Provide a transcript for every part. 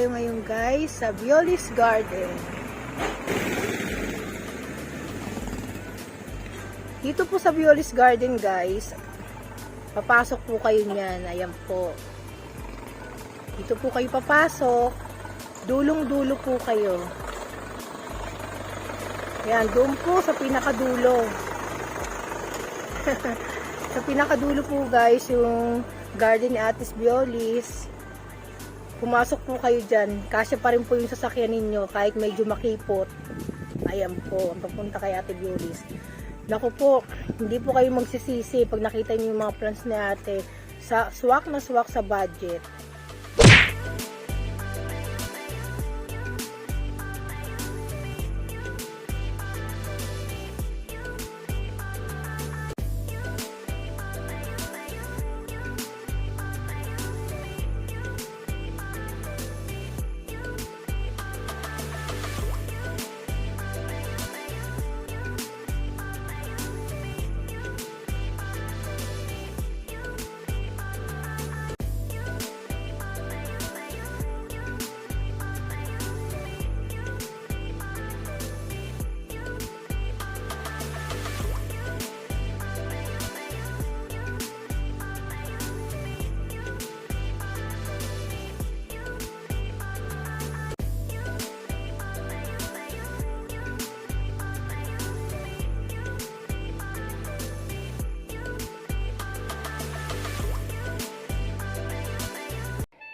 tayo ngayon guys sa Violis Garden. Dito po sa Violis Garden guys, papasok po kayo niyan. Ayan po. Dito po kayo papasok. Dulong-dulo po kayo. Ayan, doon po sa pinakadulo. Sa pinakadulo po guys, yung garden ni Atis Violis. Pumasok po kayo dyan. Kasya pa rin po yung sasakyan ninyo kahit medyo makipot. Ayan po, papunta kay Ate Violis. Naku po, hindi po kayo magsisisi pag nakita niyo yung mga plants ni ate. Swak na swak sa budget.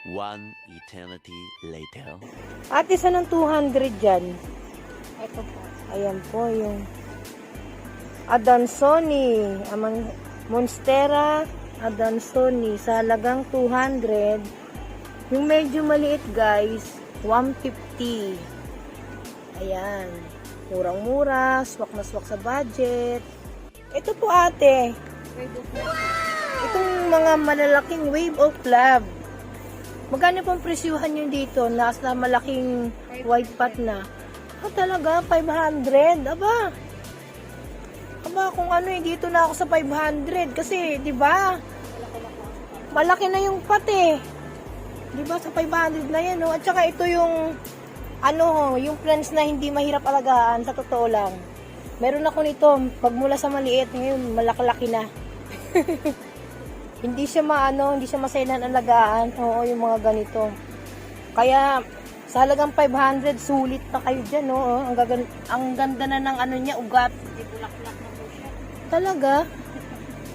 One eternity later. Ate, saan ang 200 dyan? Ito po. Ayan po yung Adansoni. Monstera Adansoni sa halagang 200. Yung medyo maliit guys, 150. Ayan. Murang-mura, swak na swak sa budget. Ito po ate. Itong mga malalaking wave of love. Magkano pong presyuhan nyo dito? Nasa malaking white pot na. Talaga? 500? Aba, kung ano dito na ako sa 500. Kasi, di ba? Malaki na yung pot eh. Di ba? Sa 500 na yan, no? At saka ito yung, yung plants na hindi mahirap alagaan, sa totoo lang. Meron ako nito, pagmula sa maliit, ngayon, malaki-laki na. Hindi siya hindi siya masailan alagaan. Oo, yung mga ganito. Kaya, sa halagang 500, sulit na kayo dyan, no? Ang ganda na ng niya, ugat. Bulaklak na po siya. Talaga?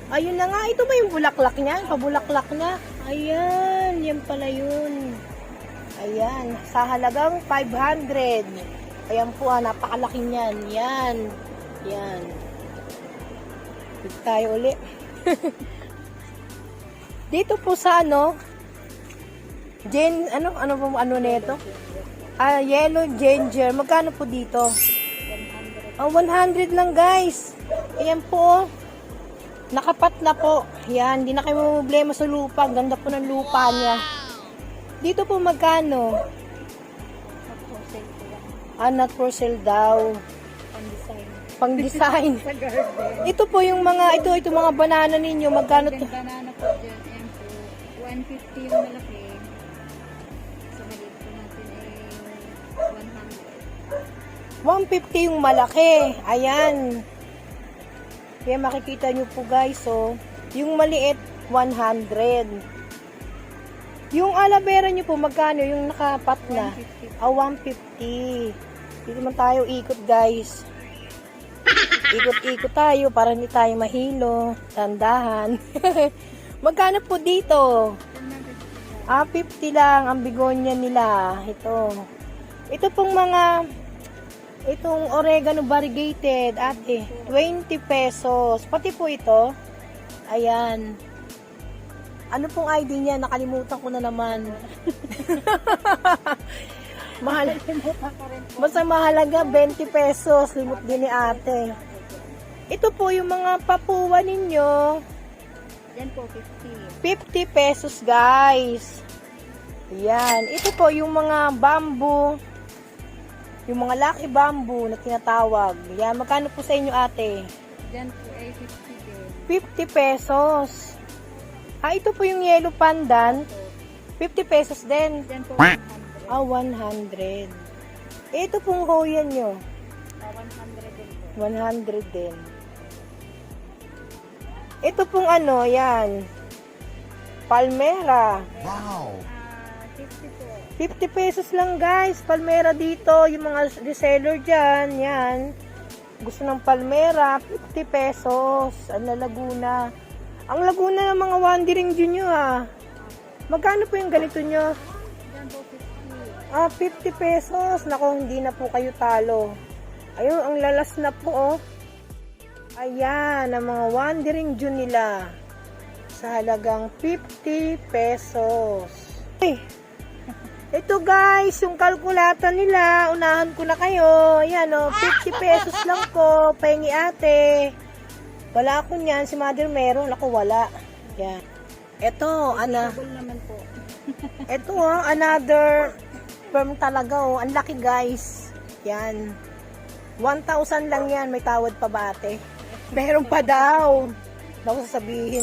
Ayun na nga, ito ba yung bulaklak niya? Pabulaklak niya? Ayan, yan pala yun. Ayan, sa halagang 500. Ayan po, napakalaki niyan. Yan. Yan. Dito tayo uli. Dito po sa ano nito? Yellow ginger. Magkano po dito? 100 lang guys. Ayan po. Nakapat na po. Yan, hindi na kayo problema sa lupa. Ganda po ng lupa niya. Dito po magkano? Not for sale daw. Pang-design. Sa garden. Ito po yung mga mga banana ninyo. Magkano to? Banana po dyan. Ayan po. 150 yung malaki. Sa maliit po natin ay 100. 150 yung malaki. Ayan. Kaya makikita nyo po guys, yung maliit, 100. Yung aloe vera nyo po, magkano? Yung nakapat na? 150. Dito man tayo ikot guys. Ikot-ikot tayo para hindi tayo mahilo. Tandahan. Magkano po dito? 50 lang ang bigonya nila. Ito pong itong oregano variegated, ate, 20 pesos. Pati po ito. Ayan. Ano pong ID niya? Nakalimutan ko na naman. Basta mahalaga 20 pesos. Limot din ni ate. Ito po yung mga papuwa ninyo. Yan po, 50. 50 pesos guys. Ayan. Ito po yung mga bamboo. Yung mga lucky bamboo na tinatawag. Yan. Magkano po sa inyo ate? Yan po ay 50 din. 50 pesos. Ito po yung yellow pandan. 50 pesos din. Yan po 100. 100. Ito pong Hoya nyo. 100 din po. 100 din. Ito pong ano, yan. Palmera. Wow! 50 po. 50 pesos lang guys. Palmera dito. Yung mga reseller dyan. Yan. Gusto ng Palmera. 50 pesos. Ang Laguna. Ang Laguna ng mga Wandering Junior ah. Magkano po yung ganito nyo? Yan po 50 50. pesos. Nako, hindi na po kayo talo. Ayun, ang lalas na po oh. Ayan, ang mga Wandering June nila. Sa halagang 50 pesos. Ay, ito guys, yung kalkulata nila, unahan ko na kayo. Ayan o, 50 pesos lang po. Pahingi ate. Wala ako niyan. Si mother meron. Ako wala. Yan. Ito, Double naman po. ito another firm talaga oh. Ang laki guys. Yan. 1,000 lang yan. May tawad pa ba ate? Meron pa daw. Naku sasabihin.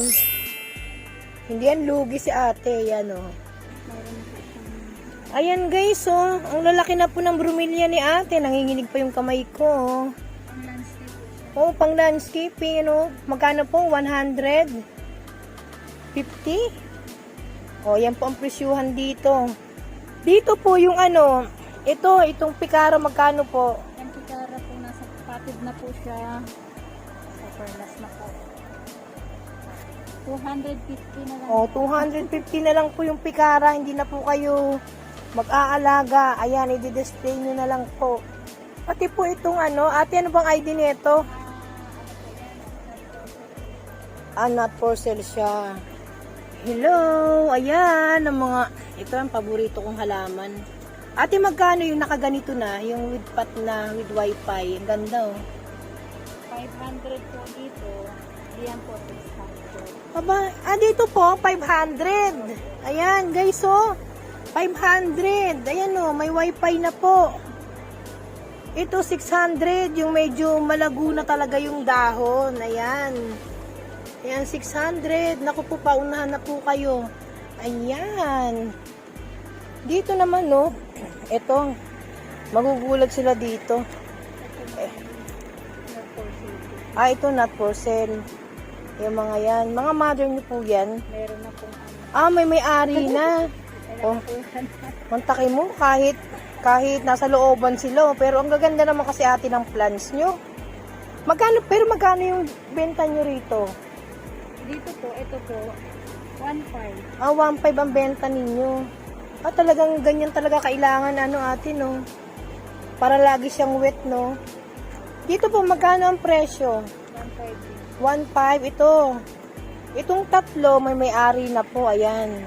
Hindi yan lugi si ate. Yan oh. Mayroon na po siyang Ayan guys, oh. Ang lalaki na po ng bromeliya ni ate. Nanginginig pa yung kamay ko, oh. pang landscape po siya. Oh, pang landscaping, ano? Magkano po? 150? Oh, yan po ang presyuhan dito. Dito po yung ano, itong pikara, magkano po? Yung pikara po, nasa patid na po siya. Sa furnace na po. 250 na lang. Oh, 250 na lang po yung pikara. Hindi na po kayo mag-aalaga. Ayan, i-display nyo na lang po. Pati po itong ano, ate, ano bang ID nito? Not for sale siya. Hello, ayan, ang mga, ito ang paborito kong halaman. Ate, magkano yung nakaganito na, yung with pot na, with wifi? Ang ganda, oh. 500 po dito. Diyan po 600. Aba, dito po, 500. Ayan, guys, oh. 500. Ayan, oh, may wifi na po. Ito, 600. Yung medyo malago na talaga yung dahon. Ayan. Ayan, 600. Naku po, paunahan na po kayo. Ayan. Dito naman, no. Ito. Magugulat sila dito. Ito not for sale. Yung mga yan. Mga mother niyo po yan. Meron na pong ano. May may-ari na. Oh, mantaki mo kahit nasa looban sila. Pero ang gaganda naman kasi ate ng plants nyo. Magkano yung benta nyo rito? Dito po, ito po, 1.5. 1.5 ang benta ninyo. Talagang ganyan talaga kailangan ate, no? Para lagi siyang wet, no? Dito po, magkano ang presyo? 1.5 din. 1.5 ito. Itong tatlo, may-ari na po, ayan.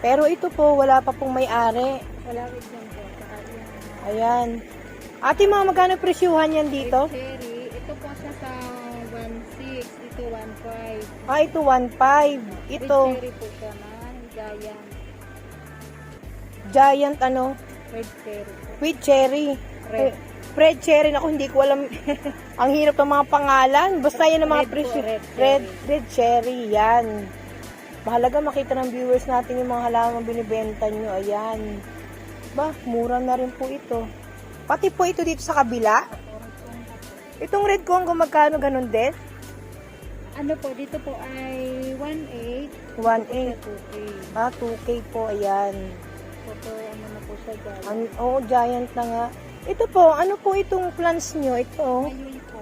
Pero ito po, wala pa pong may-ari. Wala rin dyan po. Saka yan. Ayan. Ate, mga magkano presyuhan yan dito? Cherry, ito po siya sa 1.6. Ito 1.5. Ito 1.5. Ito, Red cherry po siya man. Giant. giant ano, Red cherry po. with cherry. Red. Red cherry, naku, hindi ko alam. Ang hirap ng mga pangalan. Basta yan ang mga Red po, presyo. red Red cherry, yan. Mahalaga makita ng viewers natin yung mga halaman binibenta nyo. Ayan. Mura na rin po ito. Pati po ito dito sa kabila. Itong red Congo, magkano ganun din? Ano po, dito po ay 1.8. 1.8. 2K. 2K po, ayan. Ito, ano na po siya giant. Oo, giant na nga. Ito po, ano po itong plants nyo? Ito, Mayoy po.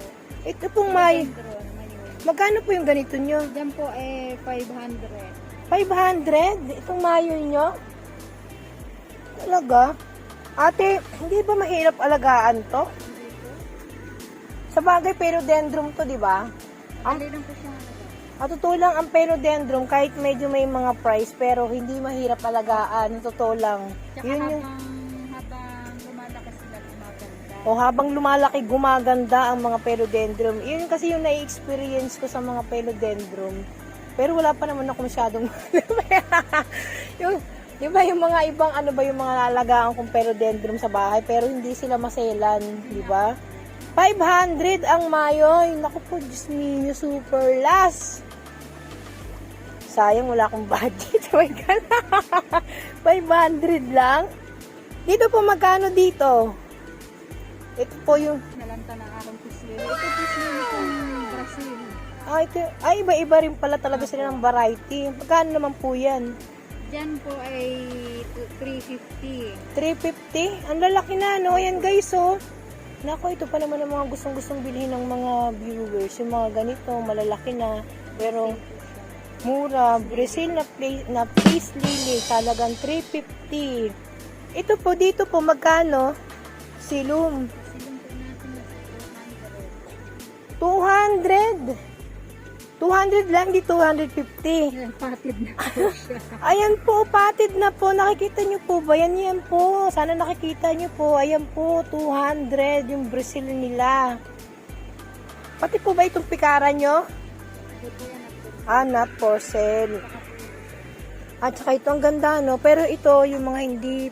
ito pong may, Philodendron, mayoy. magkano po yung ganito nyo? Diyan po eh 500. 500? Itong mayo nyo? Talaga? Ate, hindi ba mahirap alagaan to? Sa bagay, philodendron to, di ba? Madali lang po siya. Totoo lang, ang philodendron, kahit medyo may mga price, pero hindi mahirap alagaan. Totoo lang. Tsaka Yun yung, habang lumalaki sila, gumaganda. habang lumalaki, gumaganda ang mga philodendron. Yun kasi yung na-experience ko sa mga philodendron. Pero wala pa naman ako masyadong yung, di ba yung mga ibang, ano ba yung mga nalagaan kong philodendron sa bahay, pero hindi sila maselan, di ba? 500 ang mayoy. Naku po, Diyos mio, super last. Sayang, wala akong budget. 500 lang. Dito po, magkano dito? Ito po yung... Nalanta ng aking pislili. Ito pislili kong Brazil. Ay, iba-iba rin pala talaga sila ng variety. Magkano naman po yan? Diyan po ay 350. 350? Ang lalaki na, no? Ayan guys, oh. Nako, ito pa naman ang mga gustong-gustong bilhin ng mga viewers. Yung mga ganito, malalaki na. Pero, mura. Brazil na peace lily. Talagang 350. Ito po, dito po, magkano? Silum. Silong po natin na 200. 200 lang, di 250. 200. Yan, patid na po siya. Ayan po, patid na po. Nakikita nyo po ba? Yan po. Sana nakikita nyo po. Ayan po, 200 yung Brazil nila. Pati po ba itong pikara nyo? Ito po yan ako. Not for sale. At saka ito ang ganda, no? Pero ito, yung mga hindi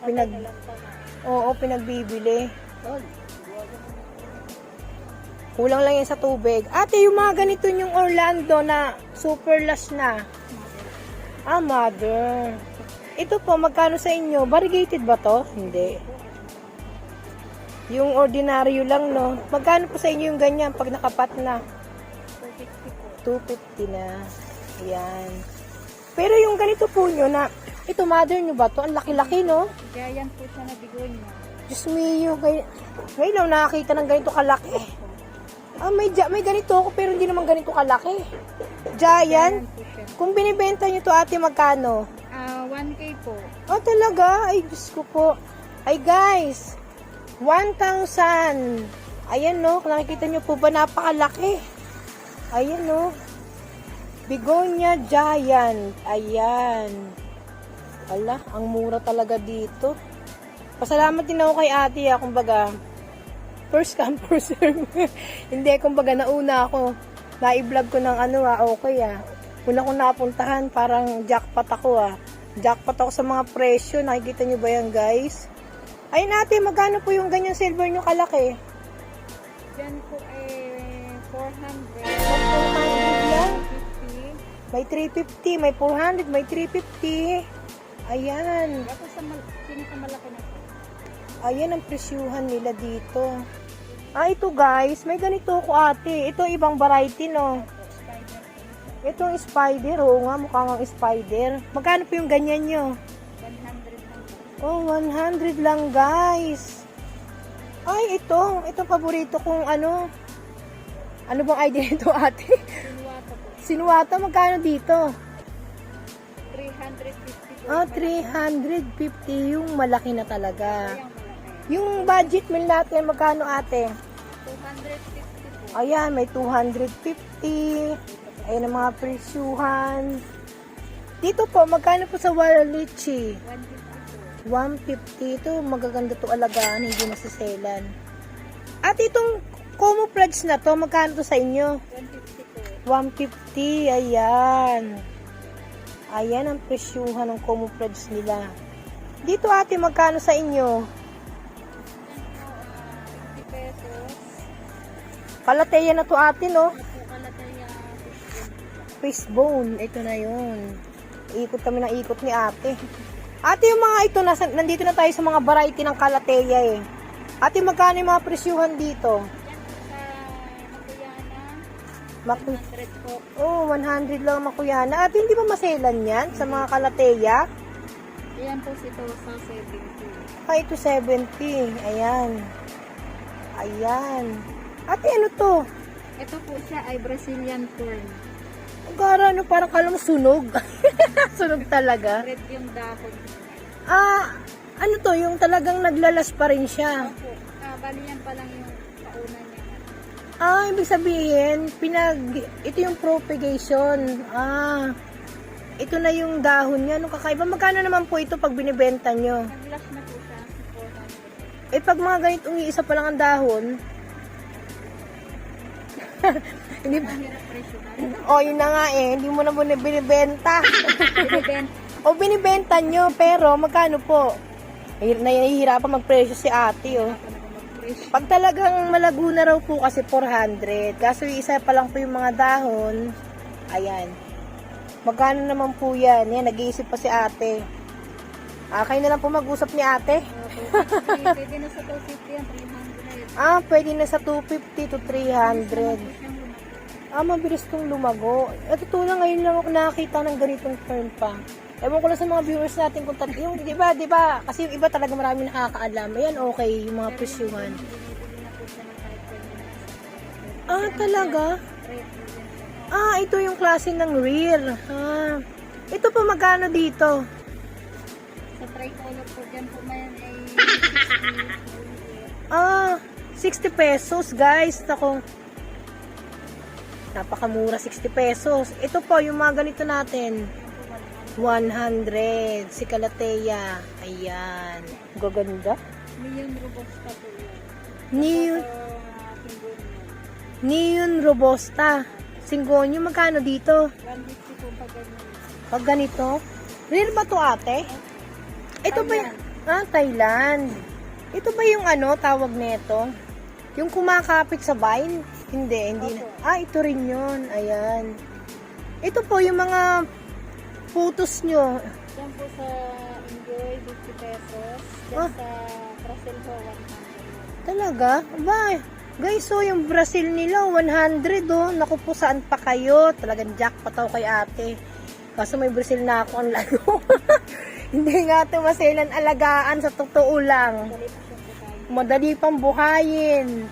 pinagbibili. Kulang lang yan sa tubig. Ate, yung mga ganito yung Orlando na super lush na. Mother. Ito po, magkano sa inyo? Variegated ba to? Hindi. Yung ordinaryo lang, no? Magkano po sa inyo yung ganyan pag nakapat na? 250 na. Ayan. Pero yung ganito po nyo na, ito mother nyo ba to? Ang laki-laki, no? Giant po siya na bigonya. Diyos mio, ngayon lang nakakita ng ganito kalaki. May ganito ako pero hindi naman ganito kalaki. Giant. Po siya. Kung binibenta nyo to ate, magkano? 1K po. Talaga? Ay, Diyos ko po. Ay, guys. 1,000. Ayan, no. Kung nakikita nyo po ba, napakalaki. Ayan, no. Begonia Giant. Ayan. Ala, ang mura talaga dito. Pasalamat din ako kay ate, kumbaga. First come, first serve. Hindi, kumbaga, nauna ako. Na-vlog ko ng okay, Una kong napuntahan, parang jackpot ako, Jackpot ako sa mga presyo. Nakikita nyo ba yan, guys? Ay, natin, magkano po yung ganyan silver nyo kalaki? Diyan po ay 400. 400 lang. 50. May 350, may 400, may 350. Ayan. Tapos sa pinakamalaki na po. Ayan ang presyuhan nila dito. Ito guys, may ganito ko ate. Ito ibang variety, no? Spider po. Itong spider, nga, mukhang ang spider. Magkano po yung ganyan nyo? 100 lang po. 100 lang guys. Ay, itong paborito kong ano bang idea nito ate? Sinuwata po. Sinuwata, magkano dito? 350 po. 350 yung malaki na talaga. Yung malaki. Yung budget meal natin, magkano ate? 250 po. Ayan, may 250. Ayan ang mga presyuhan. Dito po, magkano po sa Waralichi? 150 po. 150. Ito, magaganda to alagaan, hindi nasiselan. At itong camouflage na to, magkano to sa inyo? 150 po. 150, ayan. Ayan ang presyuhan ng camouflage nila. Dito ate, magkano sa inyo? 50 pesos. Kalateya na to ate, no? Ito po kalataya. Fishbone, ito na yun. Ikot kami ng ikot ni ate. Ate, yung mga ito, nandito na tayo sa mga variety ng kalateya Ate, magkano yung mga presyuhan dito? Sa Makuyana, 100 po. 100 lang makuyana. Ate, hindi ba maselan yan sa mga kalateya? Ayan po ito sa 70. Ito 70. Ayan. Ayan. Ate, ano to? Ito po siya ay Brazilian fern. Gara, parang kala mo sunog. Sunog talaga. Red yung dahon. Ano to? Yung talagang naglalas pa rin siya. Opo. Bali yan pa lang yung pauna niya. Ibig sabihin, ito yung propagation. Ito na yung dahon niya. Anong kakaiba? Magkano naman po ito pag binibenta nyo? Nag-lash na po siya. 400. Pag mga ganitong iisa pa lang ang dahon, hindi ba? Mahirap presyo na. Yun na nga hindi mo na binibenta. Binibenta. Binibenta nyo, pero magkano po? Nahihirapan magpresyo si ate, Presyo. Pag talagang malago na raw po kasi 400. Kaso isa pa lang po yung mga dahon. Ayan. Magkano naman po yan? Yan, nag-iisip pa si ate. Kayo na lang po mag-usap ni ate. Pwede na sa 250 yan, 300. Ah, pwede na sa 250 to 300. Ah, mabilis tong lumago. Ito na ngayon lang ako nakakita ng ganitong fern pa. Ewan ko lang sa mga viewers natin kung yung, di ba? Kasi yung iba talaga marami nakakaalam. Ayan, okay, yung mga presyuhan. Ah, talaga? Ah, ito yung klase ng rear. Ah, ito po magkano dito? Sa tricolor po, dyan po man ay Ah, 60 pesos, guys. Ako. Napakamura, 60 pesos. Ito po, yung mga ganito natin. 100. Si Calathea. Ayan. Gaganda. Neon Robusta po yun. Neon, Singgol Neon Robusta. Singonyo, magkano dito? 150 po pag ganyan. Pag ganito? Real ba to ate? Ito ba yung... Ah, Thailand. Ito ba yung ano, tawag nito? Yung kumakapit sa vine? Hindi na. Ah, ito rin yun. Ayan. Ito po yung mga photos nyo. Dyan po sa Enjoy, 50 pesos. Dyan Ah. sa Brazil po, 100. Talaga? Ba, guys, so yung Brazil nila, 100 oh. Naku po, saan pa kayo? Talagang jackpot ako kay ate. Kaso may Brazil na ako, ang lalo. Hindi nga ito maselan alagaan sa totoo lang. Dali po siya po tayo. Madali pang buhayin.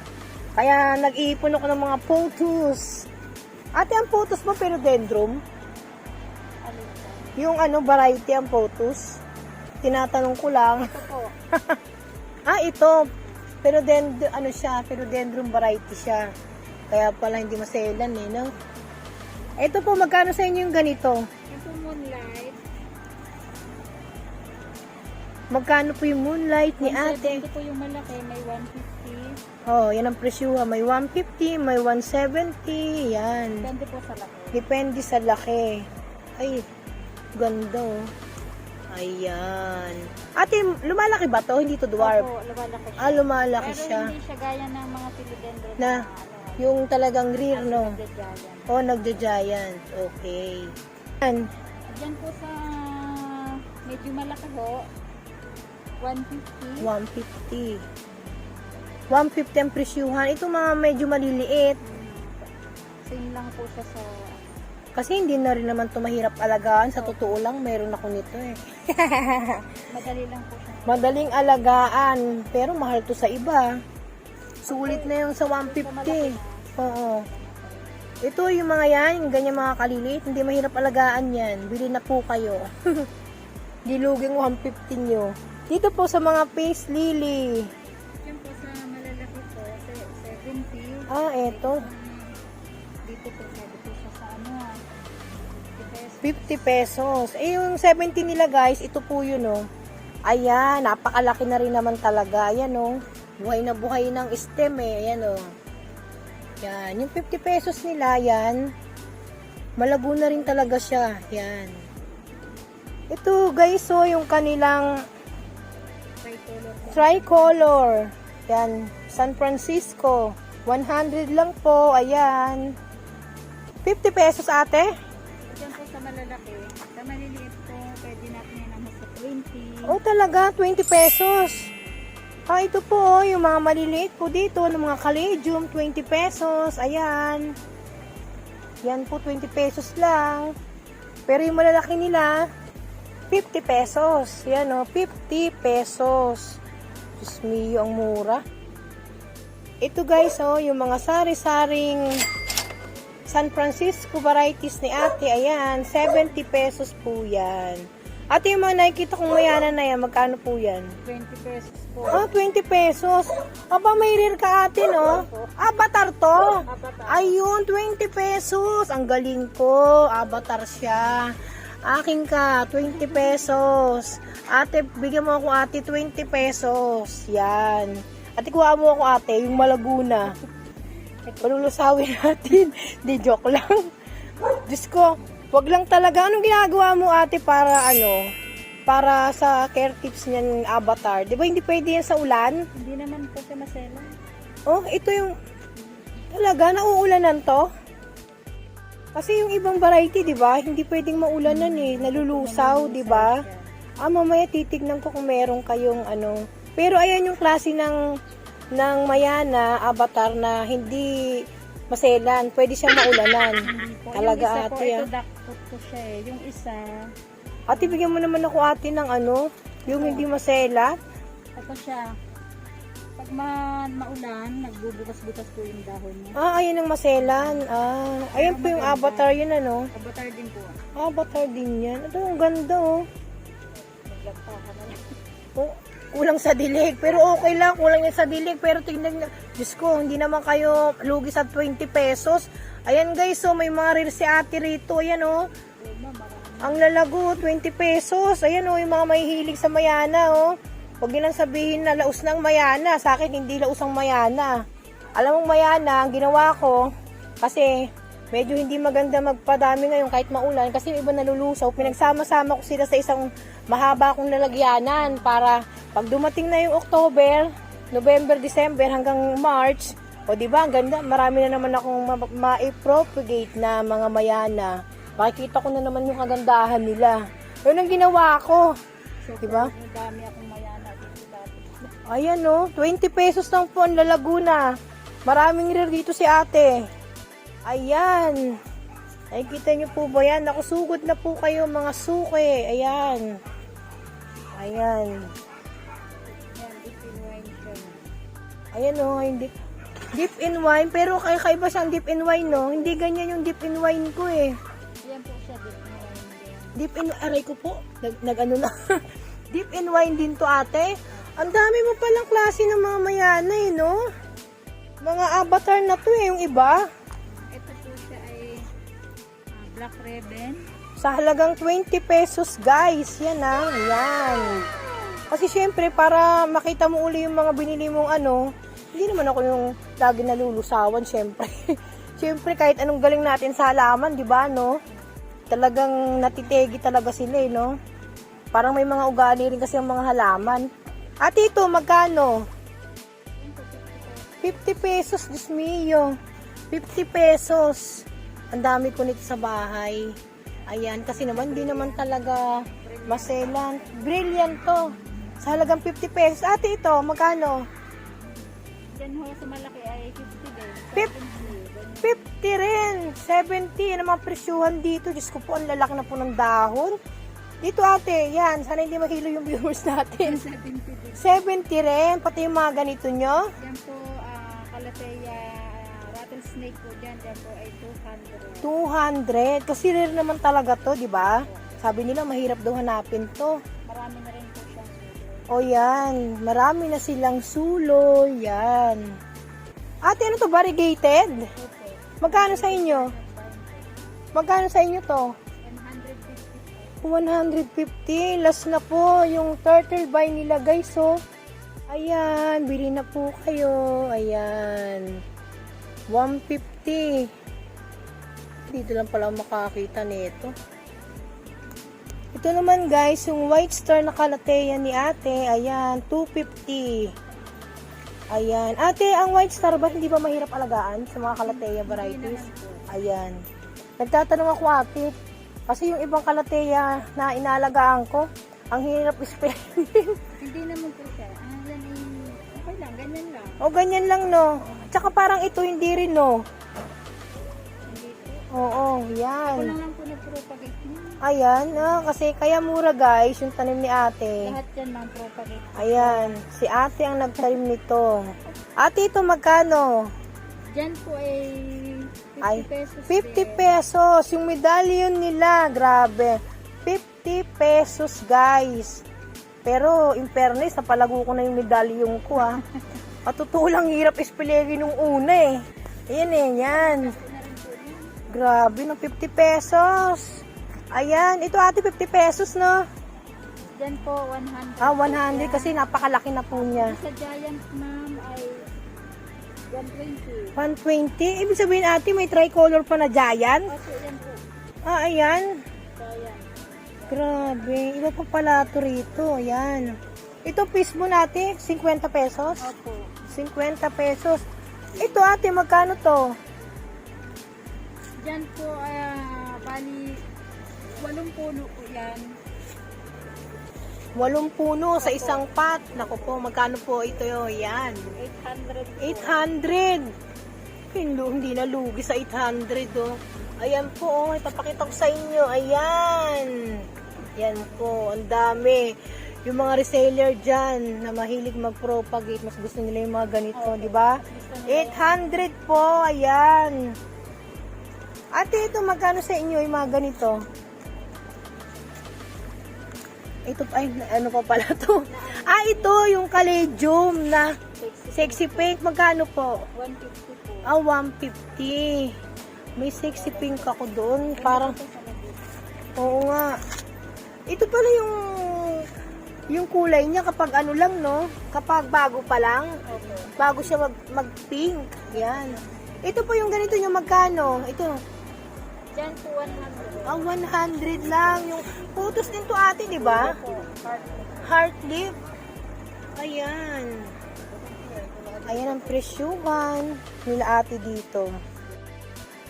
Kaya nag-iipon ako ng mga photos. Ate, ang photos mo pero dendrum? Ano po? Yung ano, variety ang photos? Tinatanong ko lang. Ito po. Ah, ito. Pero ano siya, pero dendrum variety siya. Kaya pala hindi maselan eh, no? Ito po, magkano sa inyo yung ganito? Yung po Moonlight. Magkano po yung moonlight ni ate? Ito po yung malaki, may 150. Oh, yan ang presyuha. May 150, may 170. Yan. Depende po sa laki. Depende sa laki. Ay, ganda oh. Ayan. Ate, lumalaki ba to? Hindi to dwarf? Opo, lumalaki siya. Ah, lumalaki Pero siya. hindi siya gaya ng mga philodendron Na, yung talagang rear, no? nagja-giant. Oh, nagja-giant. Okay. Yan. Diyan po sa medyo malaki ho, 150. 150. 150 ang presyuhan. Ito mga medyo maliliit. Same lang po siya sa Kasi hindi na rin naman ito mahirap alagaan. Sa totoo lang, meron ako nito eh. madali lang po siya. Madaling alagaan. Pero mahal to sa iba. Sulit na yung sa 150. Oo. Ito yung mga yan, yung ganyan mga kaliliit. Hindi mahirap alagaan yan. Bili na po kayo. Diluging 150 nyo. Dito po sa mga face lily. Diyan po sa malalaki po, 70. Ah, eto. Dito po, sabi po siya sa ano 50 50 pesos. pesos. Eh, yung 70 nila guys, ito po yun oh. Ayan, napakalaki na rin naman talaga. Ayan oh. Buhay na buhay ng stem eh. Ayan oh. Yan. Yung 50 pesos nila, yan. Malabo na rin talaga siya. Yan. Ito guys, oh, yung kanilang Tricolor po. tricolor. Yan. San Francisco. 100 lang po. Ayan. 50 pesos ate. Diyan po sa malalaki. Sa maliliit po, pwede natin yan ang sa 20. Oh, talaga, 20 pesos. Ah, ito po, oh, yung mga maliliit po dito, ng mga caladium, 20 pesos. Ayan. Yan po, 20 pesos lang. Pero yung malalaki nila, 50 pesos. Yan, oh, 50 pesos. Diyos mio, ang mura. Ito guys, oh, yung mga sari-saring San Francisco varieties ni ate. Ayan, 70 pesos po yan. Ate, yung mga nakikita kong mayanan na yan, magkano po yan? 20 pesos po. Ah, 20 pesos. Aba, may rare ka ate, no? Avatar to. Ayun, 20 pesos. Ang galing ko. Avatar siya. Akin ka, 20 pesos. Ate, bigyan mo ako ate, 20 pesos. Yan. Ate, kuha mo ako ate, yung Malaguna. Palulusawin natin. Di, joke lang. Diyos ko, wag lang talaga. Anong ginagawa mo ate para ano? Para sa care tips niyan avatar. Di ba hindi pwede yan sa ulan? Hindi naman po siya masela. Oh, ito yung talaga nauulanan to. Kasi yung ibang variety, di ba? Hindi pwedeng maulanan eh. Nalulusaw, di ba? Ah, mamaya titignan ko kung meron kayong ano, Pero ayan yung klase ng Mayana, Avatar na hindi maselan. Pwede siyang maulanan. Hindi po. Talaga, yung isa po, ate, ito ah. duckfoot ko siya eh. Yung isa, Ate, bigyan mo naman ako ate ng ano, yung hindi masela. ito siya. Pag maulan, nagbubukas-bukas po yung dahon niya. Ayan ang maselan. Ayan po yung Avatar yun, ano. Avatar din po. Avatar din yan. Ito, ang ganda, oh. Naglagpakan na lang. Oh, kulang sa dilig. Pero okay lang, kulang yan sa dilig. Pero tingnan nyo, Diyos ko, hindi naman kayo lugi sa 20 pesos. Ayan guys, so may mga reels si ate rito. Ayan, oh. Ang lalago, 20 pesos. Ayan, oh, yung mga mahihilig sa Mayana, oh. Huwag nyo lang sabihin na laos ng Mayana. Sa akin, hindi laos ang Mayana. Alam mong Mayana, ang ginawa ko, kasi medyo hindi maganda magpadami ngayon kahit maulan. Kasi yung iba nalulusaw. Pinagsama-sama ko sila sa isang mahaba kong lalagyanan para pag dumating na yung October, November, December hanggang March, o diba, ang ganda. Marami na naman akong ma-propagate na mga Mayana. Makikita ko na naman yung kagandahan nila. Yun ang ginawa ko. So, Diba? Ang dami akong mayana dito dati. Ayan, no, 20 pesos lang po ang lalaguna. Maraming rare dito si ate. Ayan. Nakikita nyo po ba yan? Nakusugod na po kayo mga suke. Ayan. Ayan. Yan, ipin wine siya. Ayan, no, hindi. Dip in wine. Pero kaiba siyang dip in wine, no? Hindi ganyan yung dip in wine ko, eh. Yan po siya, ipin wine din. Dip in, aray ko po. Nag-ano na. Dip in wine din to, ate. Ang dami mo palang klase ng mga Mayana, eh, no? Mga Avatar na to, eh, yung iba. Ito po siya ay Black Ribbon. Sa halagang 20 pesos, guys. Yan, yan. Kasi syempre, para makita mo uli yung mga binili mong ano, hindi naman ako yung lagi nalulusawan, syempre. Syempre, kahit anong galing natin sa halaman, di ba, no? Talagang natitegi talaga sila, eh, no? Parang may mga ugali rin kasi ang mga halaman. At ito, magkano? 50 pesos, Diyos mio. 50 pesos. Ang dami ko nito sa bahay. Ayan, kasi naman, hindi naman talaga maselan. Brilliant to. Sa halagang 50 pesos. Ate, ito, magkano? Diyan ho sa malaki ay 50 din. 50 rin. 70. Yan ang mga presyuhan dito. Diyos ko po, ang lalaki na po ng dahon. Dito ate, yan. Sana hindi mahilo yung viewers natin. 70 din. 70 rin. Pati yung mga ganito nyo. Yan po, Calathea rattlesnake po dyan. Yan po ay 200. 200. Kasi rare naman talaga to, di ba? Sabi nila, mahirap daw hanapin to. Marami na rin po siyang O yan. Marami na silang sulo. Yan. Ate, ano to? Variegated? Magkano sa inyo? Magkano sa inyo to? 150. Last na po yung turtle buy nila, guys. So, ayan. Bili na po kayo. Ayan. 150. Dito lang pala makakita nito. Ito naman, guys, yung white star na Calathea ni ate. Ayan, 250. Ayan. Ate, ang white star ba hindi ba mahirap alagaan sa mga Calathea varieties? Ayan. Nagtatanong ako, ate. Kasi yung ibang Calathea na inalagaan ko, ang hirap i-spray. Hindi naman po siya. Yan ay, okay lang, ganyan lang. O, ganyan lang, no? Tsaka parang ito hindi rin, no? Hindi po. Oo, Ako yan. lang po nag-propagate niya. Ayan, kasi kaya mura, guys, yung tanim ni ate. Lahat yan mga propagate. Ayan, si ate ang nagtanim nito. Ate, ito magkano? Dyan po ay 50 Ay, pesos. 50 pesos. Yung medallion nila, grabe. 50 pesos, guys. Pero, in fairness, napalago ko na yung medallion ko, ha. Patutuo lang, hirap ispilegi nung una, eh. Ayan, eh, yan. Grabe, ng 50 pesos. Ayan, ito ate, 50 pesos, no? Dyan po, 100. 100 kasi napakalaki na po niya. Sa Giant, ma'am, ay 120. 120? Ibig sabihin ate, may tricolor pa na giant? Opo, yan po. Ayan. Giant. Grabe. Iba pa pala ito rito. Ayan. Ito, piece mo natin, 50 pesos? Opo. 50 pesos. Ito ate, magkano to? Dyan po, bali, 8 puno po yan. 8 puno sa isang pot. Naku po, magkano po ito yun? Yan. 800 po. 800. Hindi na lugi sa 800 oh. Ayan po, oh, ipapakita ko sa inyo. Ayan. Yan po, ang dami. Yung mga reseller dyan na mahilig mag-propagate, mas gusto nila yung mga ganito, di ba? 800 po, ayan. Ate, ito magkano sa inyo yung mga ganito? Ito, ay, ano pa pala to? Ah, ito, yung Caladium na sexy pink. Magkano po? 150 po. Ah, 150. May sexy pink ako doon. Parang, oo nga. Ito pala yung kulay niya kapag ano lang, no? Kapag bago pa lang. Bago siya mag-pink. Yan. Ito po yung ganito yung magkano? Ito. Dyan po 100. Ah, 100 lang. Yung photos din to ate, di ba? Heart lip. Ayan. Ayan ang presyuhan nila ate dito.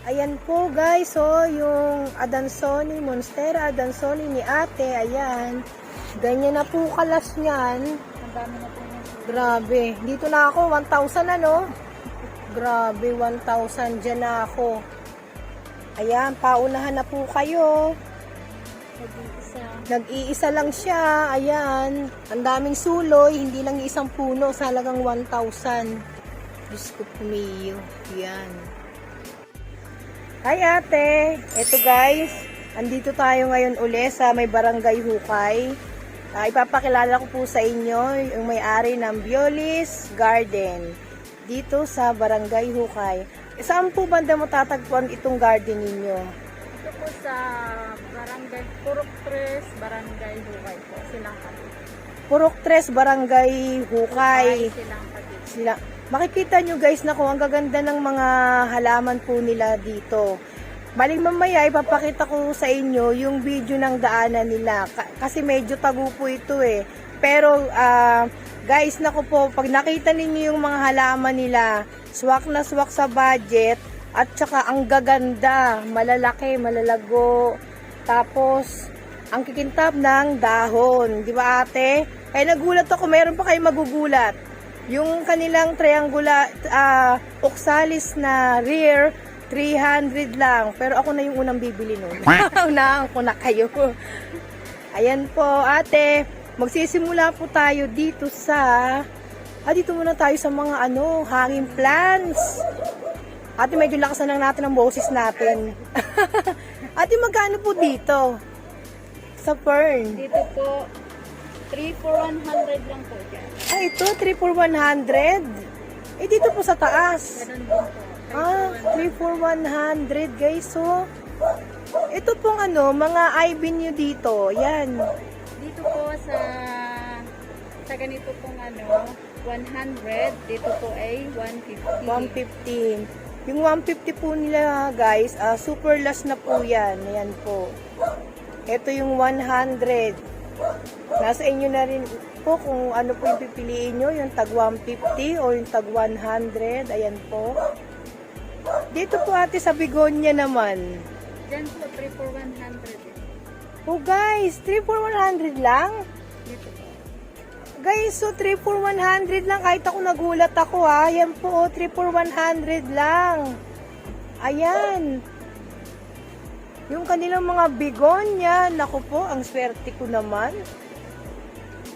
Ayan po guys, so yung Adansonii, Monstera Adansonii ni ate, ayan. Ganyan na po kalas niyan. Ang dami na po niya. Grabe. Dito na ako, 1,000 ano? Grabe, 1,000 dyan na ako. Ayan, paunahan na po kayo. Nag-iisa. Nag-iisa lang siya. Ayan. Ang daming suloy. Hindi lang isang puno. Sa halagang 1,000. Diyos ko pumiyo. Ayan. Hi ate. Ito guys. Andito tayo ngayon uli sa may Barangay Hukay. Ipapakilala ko po sa inyo yung may-ari ng Violis Garden. Dito sa Barangay Hukay. Saan po banda mo tatagpuan itong garden ninyo? Ito po sa Barangay Purok 3, Barangay Hukay po. Silang Kapit. Purok 3, Barangay Hukay. Silang Kapit. Sila. Makikita nyo guys na kung ang gaganda ng mga halaman po nila dito. Baling mamaya ipapakita ko sa inyo yung video ng daanan nila. Kasi medyo tago po ito eh. Pero guys, naku po, pag nakita ninyo yung mga halaman nila, swak na swak sa budget, at saka ang gaganda, malalaki, malalago, tapos ang kikintab ng dahon, di ba ate? Kaya nagulat ako, mayroon pa kayo magugulat. Yung kanilang triangular, oxalis na rear, 300 lang, pero ako na yung unang bibili nun. Unahan ko na kayo. Ayan po ate, magsisimula po tayo dito sa dito muna tayo sa mga hanging plants. Ate, medyo lakas na lang natin ang boses natin. Ate, magkano po dito? Sa fern? Dito po, 3 for 100 lang po dyan. Ito, 3 for 100. Dito po sa taas. Ganun din po. 3 for 100 guys. So, ito pong mga ivy nyo dito. Yan. Dito po sa ganito pong 100, dito po ay 150. 150. Yung 150 po nila guys, super last na po yan. Ayan po. Ito yung 100. Nasa inyo na rin po kung ano po yung pipiliin nyo, yung tag 150 o yung tag 100. Ayan po. Dito po ate sa Begonia naman. Diyan po, 3 for 100. Oh guys, 3 for 100 lang? Dito po. Guys, so 3 for 100 lang. Kahit ako nagulat ako ha. Ayan po, 3 for 100 lang. Ayan. Yung kanilang mga begonia. Naku po, ang swerte ko naman.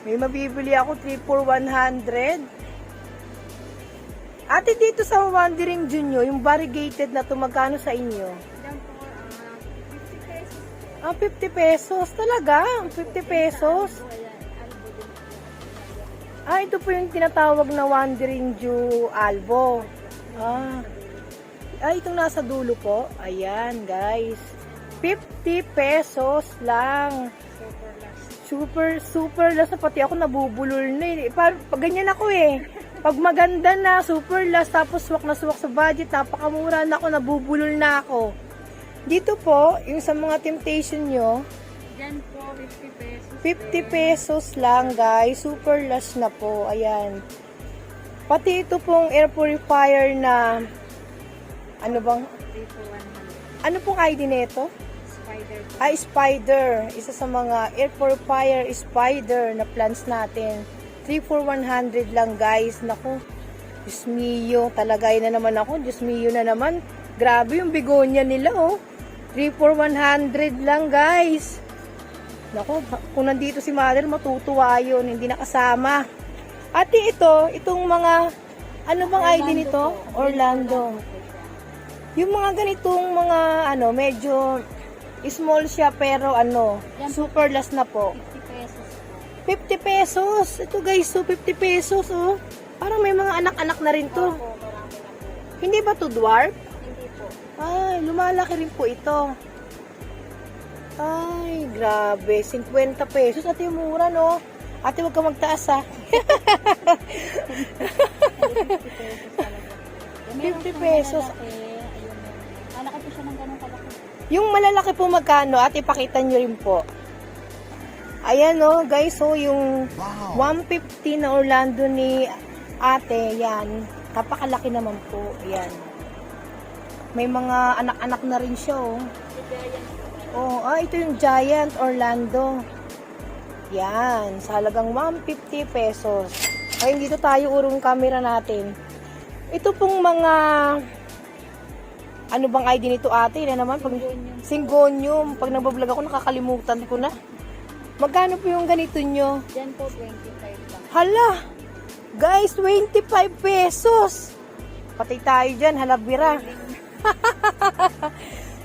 May mabibili ako 3 for 100. Ate, dito sa Wandering Junior, yung variegated na to, magkano sa inyo? Diyan po, 50 pesos. 50 pesos talaga. 50 pesos. Ito po yung tinatawag na Wandering Jew Albo. Itong nasa dulo po. Ayan, guys. 50 pesos lang. Super last. Pati ako nabubulol na eh. Pag ganyan ako eh. Pag maganda na, super last, tapos swak na swak sa budget, napakamura na ako, nabubulol na ako. Dito po, yung sa mga temptation nyo, Diyan po, 50 pesos. 50 pesos lang guys. Super lush na po. Ayan. Pati ito pong air purifier na ano bang? 3 for 100. Ano pong ID nito? spider po. Ay, spider. Isa sa mga air purifier spider na plants natin. 3 for 100 lang, guys. Naku, Diyos mio. Talagay na naman ako. Diyos mio na naman. Grabe yung begonia nila, oh. 3 for 100 lang, guys. Naku, kung nandito si Mother, matutuwa yun. Hindi nakasama. Ate, itong mga, ano bang ID nito? Orlando. Yung mga ganitong mga, medyo small siya, pero super last na po. 50 pesos po. 50 pesos. Ito guys, so 50 pesos, oh. Parang may mga anak-anak na rin to. Opo, marami na po. Hindi ba to dwarf? Hindi po. Ay, lumalaki rin po ito. Ay, grabe. 50 pesos. Ate, mura, no? Ate, wag ka magtaas, ha? 50 pesos. Malaki po siya ng ganun kalaki. Yung malalaki po magkano? Ate, pakita nyo rin po. Ayan, no, guys. So, yung 150 na Orlando ni ate, yan. Napakalaki naman po. Ayan. May mga anak-anak na rin siya, oh. Oh, ito yung Giant Orlando. Yan, sa halagang 150 pesos. Ay, dito tayo urong camera natin. Ito pong mga ano bang ID nito, ate? Na naman pag Syngonium. Pag nagbablog ako nakakalimutan ko na. Magkano po yung ganito nyo? Diyan po 25 lang. Hala! Guys, 25 pesos. Patay tayo dyan, halabira.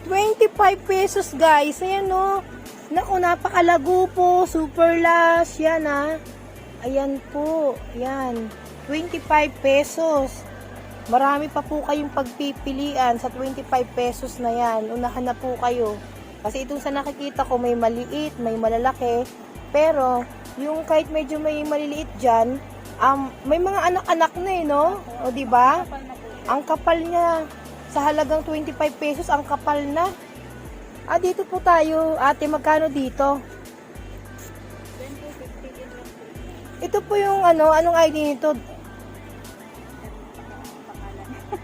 25 pesos, guys. Ayan, no. Naku, napakalago po. Super last. Yan, ha. Ayan po. Yan. 25 pesos. Marami pa po kayong pagpipilian sa 25 pesos na yan. Unahan na po kayo. Kasi itong sa nakikita ko, may maliit, may malalaki. Pero, yung kahit medyo may maliliit dyan, may mga anak-anak na eh, no? O, diba? Ang kapal niya. Sa halagang 25 pesos, ang kapal na. Dito po tayo. Ate, magkano dito? Ito po yung anong ID nito?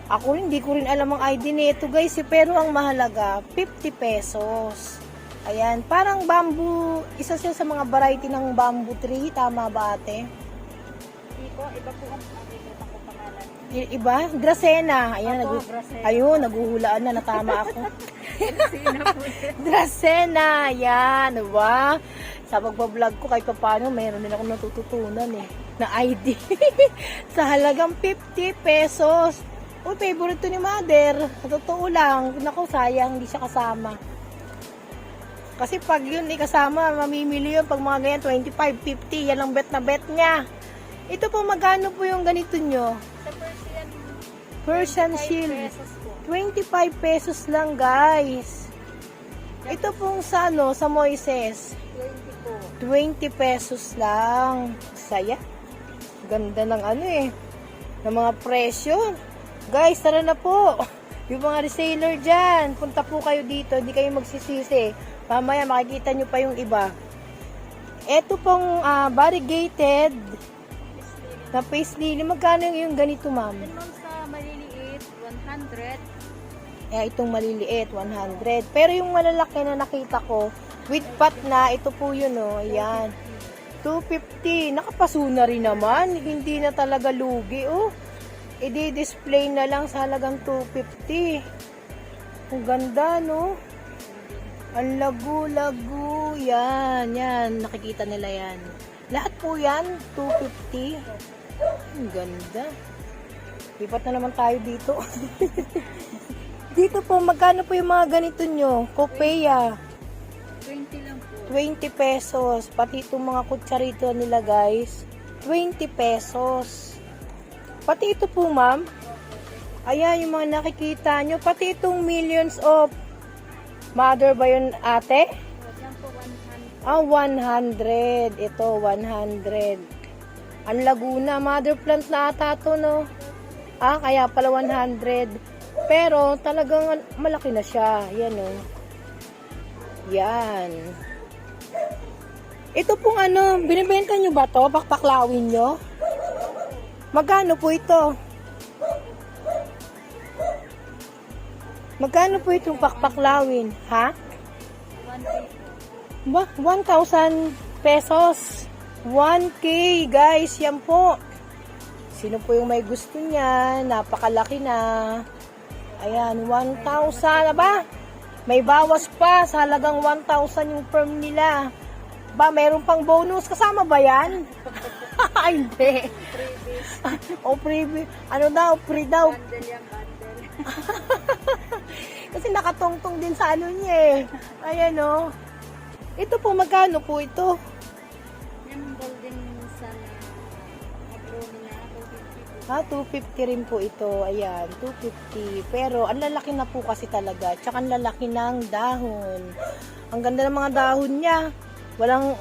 Ako hindi ko rin alam ang ID nito, guys. Pero ang mahalaga, 50 pesos. Ayan, parang bamboo. Isa siya sa mga variety ng bamboo tree. Tama ba, ate? Hindi po, iba po ang nakikita ko pangalan. Iba? Dracena. Ayan, Opo, Dracena. ayun, naguhulaan na. Natama ako. Dracena po. Dracena. Yan, diba? Sa pagbablog ko, kahit pa paano, mayroon din ako natututunan eh. Na ID. Sa halagang 50 pesos. Uy, favorite to ni Mother. Sa totoo lang. Naku, sayang, hindi siya kasama. Kasi pag yun kasama, mamimili yun. Pag mga ganyan, 25, 50, yan ang bet na bet niya. Ito po, magkano po yung ganito nyo? Sa Persian 25 Shield. pesos po. 25 pesos lang, guys. Ito pong sa sa Moises. 20 po. 20 pesos lang. Saya. Ganda ng ng mga presyo. Guys, tara na po. Yung mga reseller dyan, punta po kayo dito. Hindi kayo magsisisi. Mamaya makikita nyo pa yung iba. Ito pong variegated na face lily. Magkano yung ganito, ma'am? Then ma'am, sa maliliit, 100. Itong maliliit, 100. Pero yung malalaki na nakita ko, with pot na, ito po yun, oh. Ayan. 250. Nakapaso na rin naman. Hindi na talaga lugi, oh. I-display na lang sa halagang 250. Ang ganda, no? Ang lagu-lagu. Yan, yan. Nakikita nila yan. Lahat po yan, 250. Ang ganda. Lipat na naman tayo dito. Dito po, magkano po yung mga ganito nyo? Copeya. 20 lang po. 20 pesos. Pati itong mga kutsarito nila, guys. 20 pesos. Pati ito po, ma'am. Ayan, yung mga nakikita nyo. Pati itong millions of Mother ba yun, ate? Yan po, 100. 100. Ito, 100. Ang Laguna. Mother plant na ata to, no? Kaya pala 100. Pero, talagang malaki na siya. Yan, oh. Yan. Ito pong binibenta nyo ba to? Pakpaklawin nyo? Magkano po ito? Magkano po itong pakpaklawin? Ha? Ba, 1,000 pesos. 1K, guys. Yan po. Sino po yung may gusto niya? Napakalaki na. Ayan, 1,000. Aba, may bawas pa sa halagang 1,000 yung firm nila. Ba, meron pang bonus. Kasama ba yan? Hindi. O, freebie. Ano daw? Free daw. Bundle yan, bundle. Kasi nakatongtong din sa ano niya eh. Ayan o. Ito po, magkano po ito? Yung golden sun na brownie na 250 po. 250 rin po ito. Ayan, 250. Pero, ang lalaki na po kasi talaga. Tsaka ang lalaki ng dahon. Ang ganda ng mga dahon niya. Walang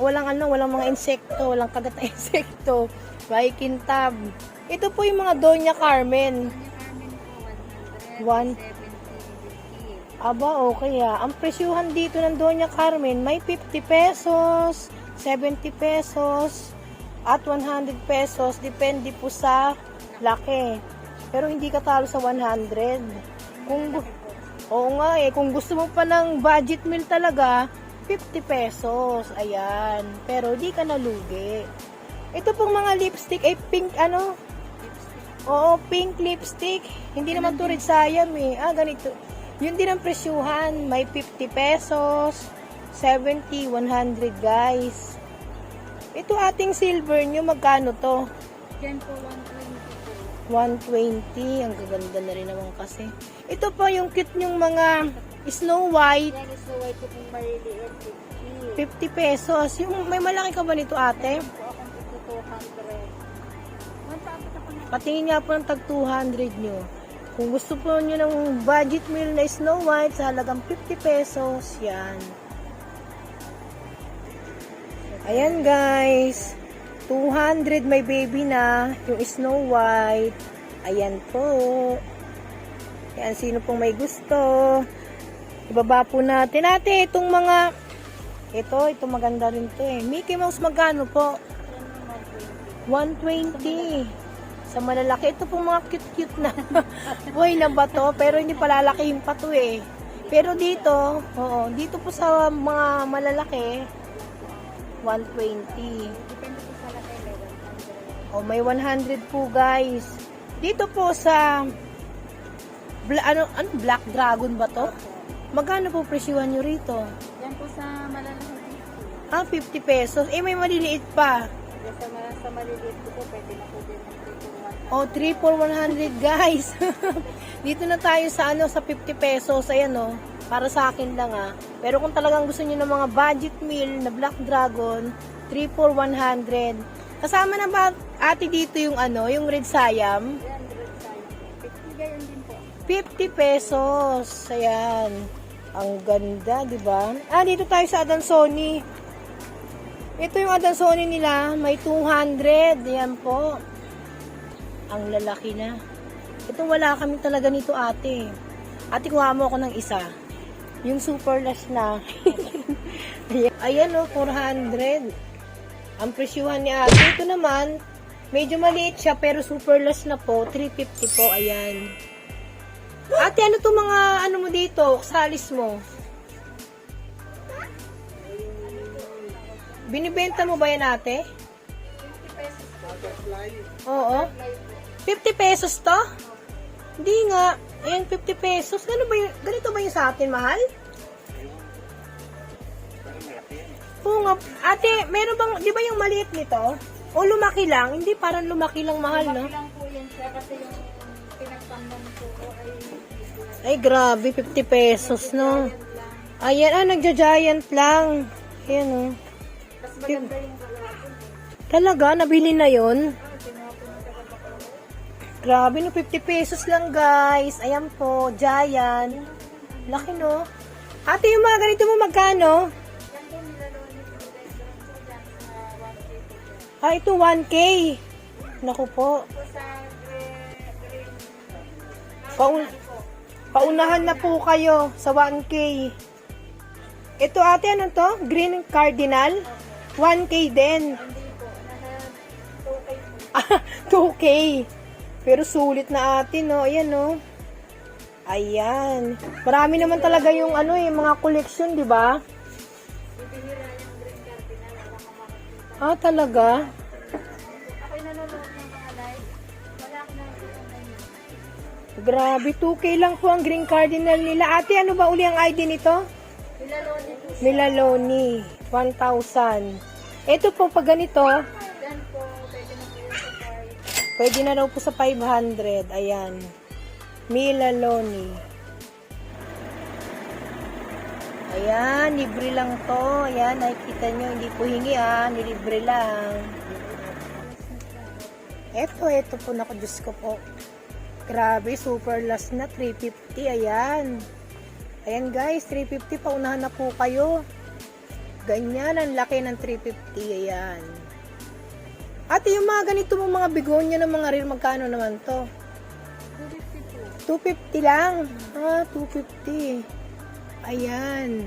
mga insekto. Walang kagat na insekto. May kintab. Ito po yung mga Doña Carmen. Yung Carmen po, 170, 50. Aba, okay ah. Ang presyuhan dito ng Doña Carmen, may 50 pesos, 70 pesos, at 100 pesos. Depende po sa laki. Pero hindi katalo sa 100. Oo nga eh. Kung gusto mo pa ng budget meal talaga, 50 pesos. Ayan. Pero di ka nalugi. Ito pong mga lipstick ay pink ano? Oo, pink lipstick. Hindi naman to red sayam eh. Ganito. Yun din ang presyuhan. May 50 pesos, 70, 100 guys. Ito ating silver nyo, magkano to? Yan po, 120 po. 120. Ang gaganda na rin naman kasi. Ito po yung cute nyong mga Snow White. Yan is the white po kung maliliit, 50. 50 pesos. Yung may malaki ka ba nito ate? Yan po akong ito 200. Magpaabot ako na. Patingin nga po ng tag 200 nyo. Kung gusto po nyo ng budget meal na Snow White sa halagang 50 pesos, yan. Ayan guys. 200 may baby na. Yung Snow White. Ayan po. Yan, sino pong may gusto. Ibaba po natin. Ate, itong mga... Ito maganda rin to eh. Mickey Mouse magkano po? 120. Sa malalaki. Ito pong mga cute-cute na. Buhay na ba to? Pero hindi palalakihin pa to eh. Pero dito, dito po sa mga malalaki, 120. Depende po sa laki, 100. May 100 po guys. Dito po sa Black Dragon ba to? Magkano po presyuhan nyo rito? Yan po sa malalaki. 50 pesos. May maliliit pa. Yan sa maliliit po, pwede na po din ng 3 for 100 guys. Dito na tayo sa sa 50 pesos. Ayan para sa akin lang Pero kung talagang gusto niyo ng mga budget meal na Black Dragon, 3 for 100. Kasama na ba ate dito yung yung red sayam? Yan, red sayang. 50 gayon din po. 50 pesos. Ayan. Ang ganda, di ba? Dito tayo sa Adansoni. Ito yung Adansoni nila. May 200. Ayan po. Ang lalaki na. Ito wala kami talaga nito ate. Ate, kuha mo ako ng isa. Yung super lash na. Ayan 400. Ang presyuhan ni ate. Ito naman, medyo maliit siya pero super lash na po. 350 po. Ayan. Ate, ano to mga mo dito? Salis mo? Binibenta mo ba yan ate? 50 pesos po. Oo. 50 pesos to? Hindi nga. Ayan, 50 pesos. Ganito ba yung sa atin, mahal? Oo nga. Ate, meron bang, di ba yung maliit nito? O lumaki lang? Hindi, parang lumaki lang mahal, no? Lumaki lang po yan siya kasi yung pinagpamban po ko Ay, grabe, 50 pesos, no? Ayan, nagja-giant lang. Ayan, Mas maganda yung kalahapon. Talaga, nabili na yon. Grabe, no, 50 pesos lang, guys. Ayan po, giant. Laki, no? Ate, yung mga ganito mo, magkano? Yan po nilalawin yung restaurant po dyan sa 1K po. Ito 1K. Naku po. Po sa green. Paunahan na po kayo sa 1K. Ito ate, ano to? Green Cardinal? 1K din. Hindi po. Nasa 2K po. 2K. Pero sulit na ate, no? Ayan, no? Ayan. Marami naman talaga yung mga collection, di ba? Ah, talaga? Ako'y nanonood ng mga live. Wala akong nakikita ngayon. Grabe, 2K lang po ang green cardinal nila. Ate, ano ba uli ang ID nito? Ilaloni po siya. Milaloni, 1,000. Ito po, pag ganito, Yan po, pwede na po yung supply. pwede na daw po sa 500. Ayan. Milaloni. Ayan, libre lang to. Ayan, nakikita nyo, hindi po hingi nilibre lang. Ito po, naku, Diyos ko po. Grabe, super last na, 350. Ayan. Ayan guys, 350, paunahan na po kayo. Ganyan, ang laki ng 350. Ayan. Ate, yung mga ganito mong mga bigonya ng mga reel, magkano naman to? 250 po. 250 lang. 250. Ayan.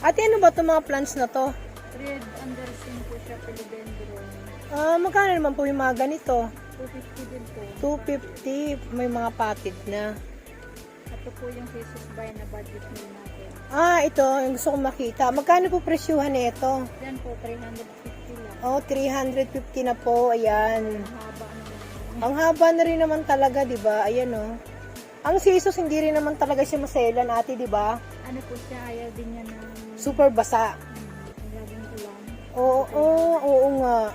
Ate, ano ba itong mga plants na to? Red Anderson po siya, philodendron. Magkano naman po yung mga ganito? 250 din po. 250. May mga patid na. Ito po yung Jesus buy na budget meal natin. Ito, yung gusto kong makita. Magkano po presyuhan na ito? Yan po, 350 lang. 350 na po. Ayan. Ang haba naman. Ang haba na rin naman talaga, di ba? Ayan, oh. Ang sisos, hindi rin naman talaga siya maselan, ate, di ba? Ano po siya, ayaw din niya ng Super basa. laging ulan. Oo nga.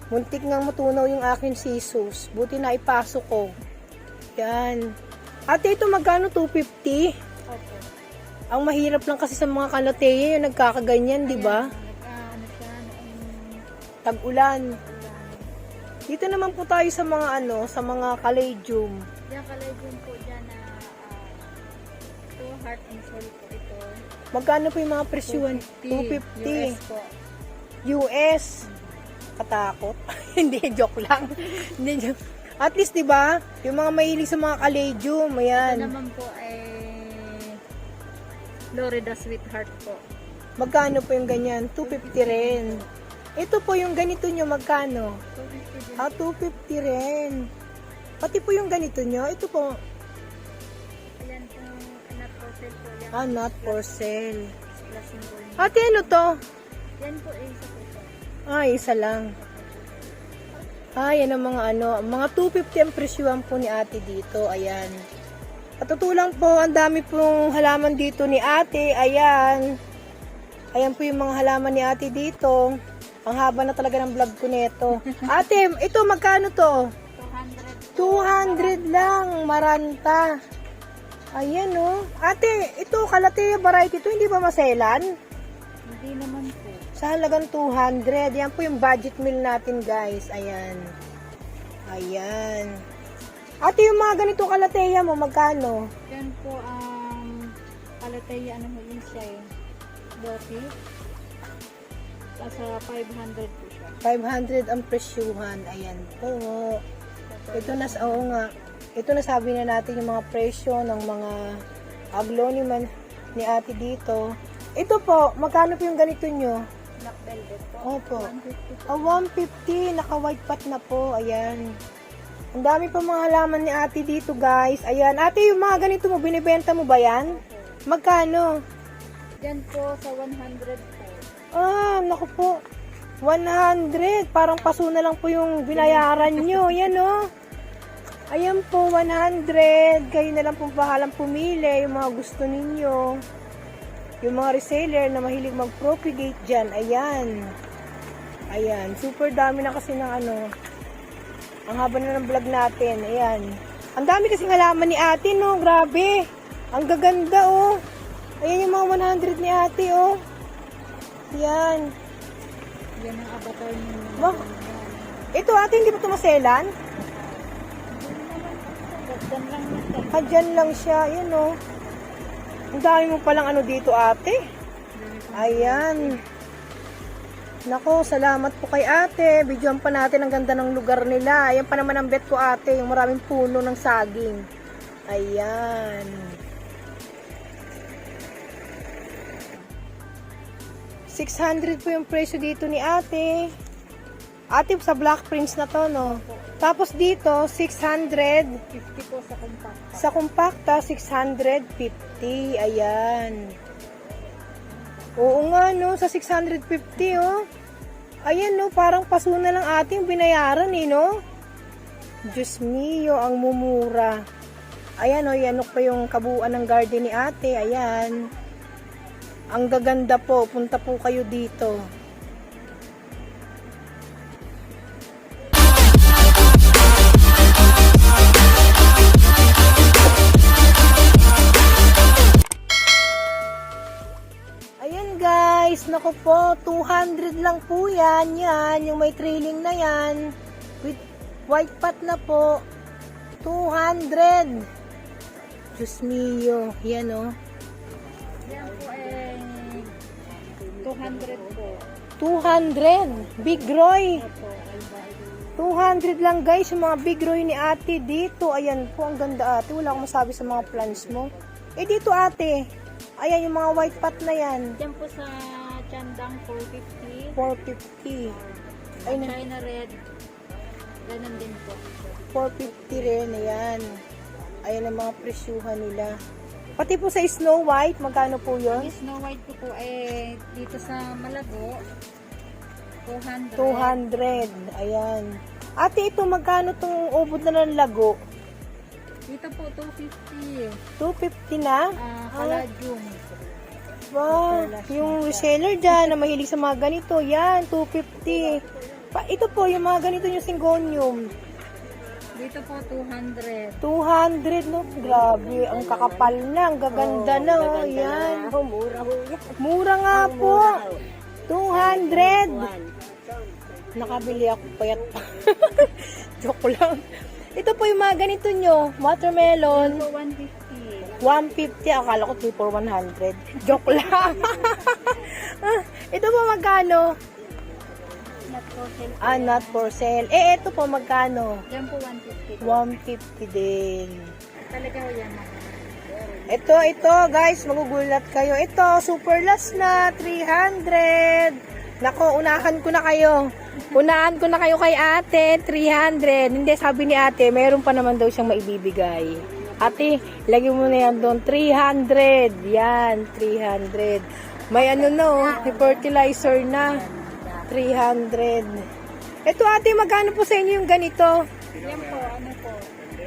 Muntik ngang matunaw yung akin sisos. Buti na ipasok ko. Yan. Ate, ito magkano? 250? Opo. Ang mahirap lang kasi sa mga kalateya, yung nagkakaganyan, di ba? Ano siya, noong Tag-ulan. ulan. Dito naman po tayo sa mga sa mga caladium. Diyan kalay din po dyan na ito, heart and soul po ito. Magkano po yung mga presyuhan? 250. US po. US. Katakot. Hindi, joke lang. Hindi, joke. At least, di ba? Yung mga mahilig sa mga caladium, Ito ayan. naman po ay Florida Sweetheart po. Magkano po yung ganyan? 250 rin. Ito po yung ganito nyo, magkano? 250 din. 250 rin. Pati po yung ganito nyo, ito po, Ayan po, not for sale po yan. not for sale. Plus symbol niya. Ate, ano to? Yan po ay isa po ito. Isa lang. Yan ang mga mga 250 ang presyuhan po ni ate dito. Ayan. Patutulang po, ang dami pong halaman dito ni ate. Ayan. Ayan po yung mga halaman ni ate dito. Ang haba na talaga ng vlog ko nito. Ate, ito magkano to? 200. 200 lang, maranta. Ayan, oh. Ate, ito, Calathea variety ito, hindi ba maselan? Hindi naman po. Sa halagang 200. Yan po yung budget meal natin, guys. Ayan. Ayan. Ate, yung mga ganitong Calathea mo, magkano? Yan po ang Calathea, ano mo yun siya eh. Doti. Nasa 500 po siya. 500 ang presyuhan. Ayan po. Ito na, nga. Ito na sabi na natin yung mga presyo ng mga agloniman ni ate dito. Ito po, magkano po yung ganito nyo? Black velvet po. Opo. 150 po. 150. Naka-white pot na po. Ayan. Ang dami pa mga halaman ni ate dito, guys. Ayan. Ate, yung mga ganito mo, binibenta mo ba yan? Magkano? Yan po sa 100 po. Naku po. 100. Parang paso na lang po yung binayaran nyo. Yan, oh. Ayan po, 100. Kayo na lang po bahalang pumili yung mga gusto ninyo. Yung mga reseller na mahilig mag-propagate dyan. Ayan. Ayan. Super dami na kasi ng ang haba na ng vlog natin. Ayan. Ang dami kasing halaman ni ate, no? Grabe. Ang gaganda, oh. Ayan yung mga 100 ni ate, oh. Ayan. Yan ang avatar niyo. Bak ito ate, hindi ba ito maselan? Gagdan lang natin. Dyan lang siya. Ayan, oh. Ang dami mo palang dito, ate. Ayan. Nako, salamat po kay ate. Videoan pa natin ang ganda ng lugar nila. Ayan pa naman ang bet ko, ate. Yung maraming puno ng saging. Ayan. 600 po yung presyo dito ni ate. Ate, sa Black Prince na to, no? Tapos dito, 600. 50 po sa compact. Sa compacta, 650. Ayan. Oo nga, no? Sa 650, oh. Ayan, no? Parang paso na lang ating binayaran, eh, no? Diyos mio, ang mumura. Ayan, oh. Yan pa yung kabuuan ng garden ni ate. Ayan. Ang gaganda po. Punta po kayo dito. Ayan guys, naku po, 200 lang po yan, yung may trailing na yan, with white pot na po, 200. Diyos mio, yan o. Yan po eh, 200 po. 200, Big Roy. Opo, alba. 200 lang guys, yung mga Big Roy ni ate dito. Ayan po, ang ganda ate, wala akong masabi sa mga plants mo. Eh dito ate, ayan yung mga white pot na yan. Yan po sa Chandang 450. 450. Ay, na, China Red. Ganun din po. 450 rin, ayan. Ayan ang mga presyuhan nila. Pati po sa Snow White, magkano po yun? Yung Snow White ko po eh dito sa Malago 200. 200, ayan. Ate, ito magkano tong ubod na ng lago? Dito po 250. 250 na? Palladium. Wow, yung reseller dyan na mahilig sa mga ganito, yan, 250. Ito po, yung mga ganito yung syngonium. Dito po 200. 200, no? Grabe, ang kakapal na, ang gaganda na, oh, yan. Mura nga po. 200. Nakabili ako, payat pa. Joke lang. Ito po yung mga ganito nyo, watermelon. Dito 150. 150, akala ko 3 for 100. Joke lang. Ito po magkano? Not for sale. Not for sale. Eh, ito po magkano? Yan po 150. 150 din. Talaga ho yan. Ito, guys, magugulat kayo. Ito, super last na, 300. Nako, unahan ko na kayo. Unahan ko na kayo kay ate, 300. Hindi, sabi ni ate, meron pa naman daw siyang maibibigay. Ate, lagay mo na yan doon, 300. Yan, 300. May ano no, fertilizer na, 300. Ito ate, magkano po sa inyo yung ganito? Yan po, ano po,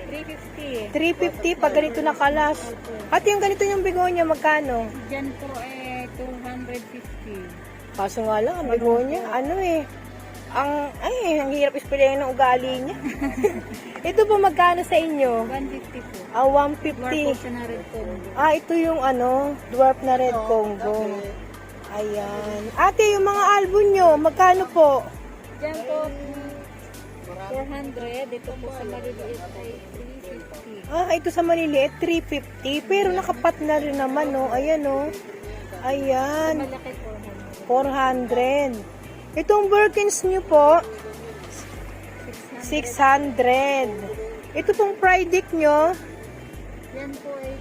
350. 350 pag ganito na kalas. Ate, yung ganito yung bigonya, magkano? Diyan po eh, 250. Kaso nga lang, ang bigonya, ano eh, ang hirap ispelayin ng ugali niya. Ito po magkano sa inyo? 150 po. 150. Siya na red po. Ito yung dwarf na red Congo. Ayan. Ate, yung mga album nyo, magkano po? Diyan po, 400. Ito po sa maliliit ay 350. Ito sa maliliit, 350. Pero nakapat na rin naman, no? Ayan, no? Ayan. Malaki po. 400. Itong Birkins nyo po, 600. Ito pong Pride nyo, Yan po ay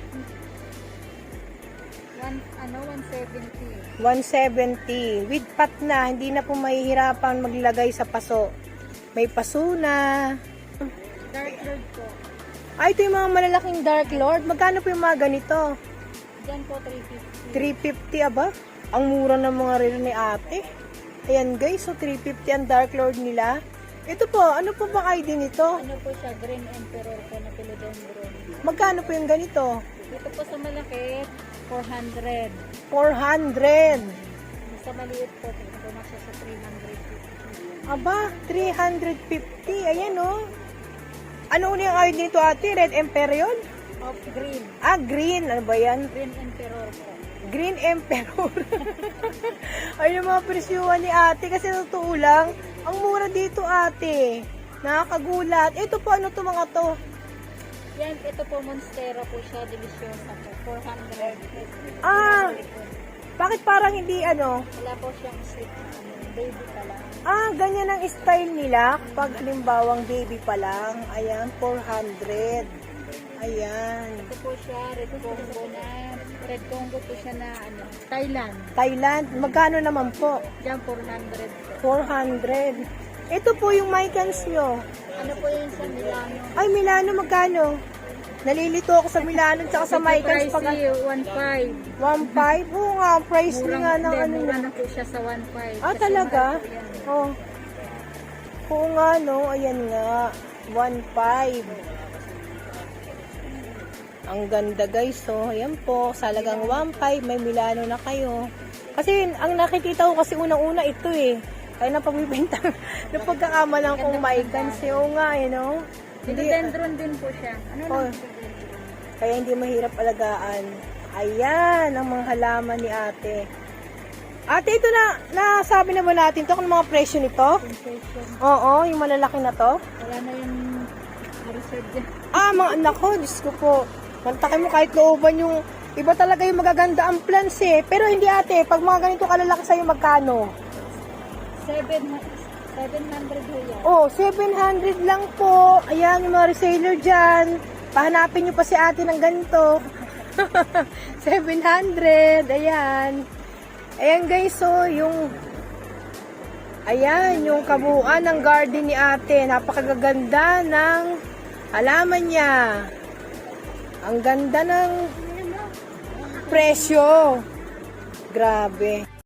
170. 170. With pot na, hindi na po mahihirapan maglagay sa paso. May paso na. Dark Lord po. Ito yung mga malalaking Dark Lord. Magkano po yung mga ganito? Diyan po 350. 350, aba? Ang mura ng mga relo ni ate. Ayan guys, so 350 ang Dark Lord nila. Ito po, ano po ba ID nito? Ano po siya, Green Emperor po na philodendron. Magkano po yung ganito? Dito po sa malaki, 400. 400. Sa maliit po, ito na siya sa 350. Aba, 350. Ayan oh. Ano ulit yung ID nito ate? Red Emperor? Of green. Green. Ano ba yan? Green Emperor po. Green Emperor. Ay, yung mga presyuhan ni ate. Kasi totoo lang, ang mura dito ate. Nakakagulat. Ito po, ano to mga to? Yan, ito po Monstera po siya. Deliciosa po. 400. Bakit parang hindi Wala po siyang sweet. Baby pa lang. Ganyan ang style nila. Kapag halimbawang baby pa lang. Ayan, 400. Ayan. Ito po siya, Red Congo na. Red Congo po siya na Thailand. Thailand. Magkano naman po? Diyan 400 po. 400. Ito po yung Mycans nyo. Ano po yung sa Milano? Ay, Milano, magkano? Nalilito ako sa Milano at sa Mycans pag Pricey, 1.5. 1.5. Oo nga, price nga ng ano mura niya. na po siya sa 1.5. Ah, Kasi talaga? mahal po yan. Oh. Oo nga, no? Ayan nga. 1.5. Ang ganda, guys. So, ayan po. Salagang 1.5. May Milano na kayo. Kasi, ang nakikita ko kasi unang-una ito eh. Kaya napabibenta. Napagkakamalan kong Mycans. Oo nga, you know? Philodendron din po siya. Ano Oh. lang? Kaya hindi mahirap alagaan. Ayan, ang mga halaman ni ate. Ate, ito nasabi na ba natin ito kung mga presyo nito? Sensation. Oo, yung malalaki na to. Wala na yung reserve dyan. Ah, mga anak ko, Diyos ko po. Mantakin mo kahit looban yung, iba talaga yung magaganda ang plants eh. Pero hindi ate, pag mga ganito kalalaki sa'yo, magkano? 700 ho yan. Oh, 700 lang po. Ayan, yung mga reseller dyan. Pahanapin nyo pa si ate ng ganito. 700. Ayan. Ayan guys, so yung ayan, yung kabuuan ng garden ni ate. Napakaganda ng halaman niya. Ang ganda ng presyo. Grabe.